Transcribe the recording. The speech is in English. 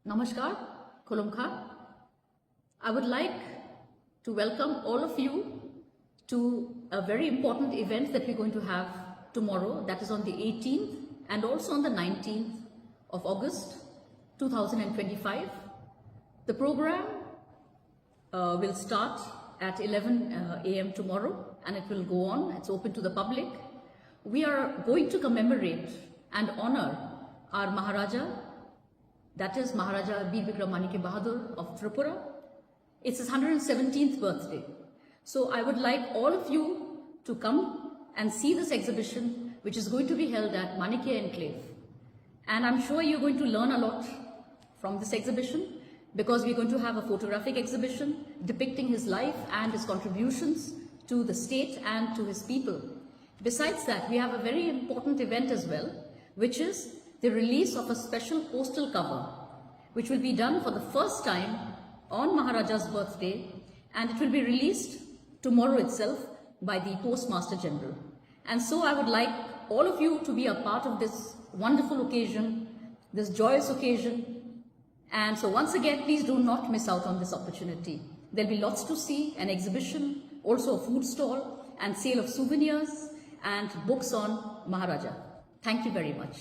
Namaskar, Khulumkha. I would like to welcome all of you to a very important event that we're going to have tomorrow, that is on the 18th and also on the 19th of August 2025. The program will start at 11 a.m. tomorrow and it will go on. It's open to the public. We are going to commemorate and honor our Maharaja, that is Maharaja Bir Bikram of Tripura. It's his 117th birthday. So I would like all of you to come and see this exhibition, which is going to be held at Manikya Enclave. And I'm sure you're going to learn a lot from this exhibition, because we're going to have a photographic exhibition depicting his life and his contributions to the state and to his people. Besides that, we have a very important event as well, which is the release of a special postal cover, which will be done for the first time on Maharaja's birthday, and it will be released tomorrow itself by the Postmaster General. And so I would like all of you to be a part of this wonderful occasion, this joyous occasion. And so once again, please do not miss out on this opportunity. There'll be lots to see, an exhibition, also a food stall, and sale of souvenirs and books on Maharaja. Thank you very much.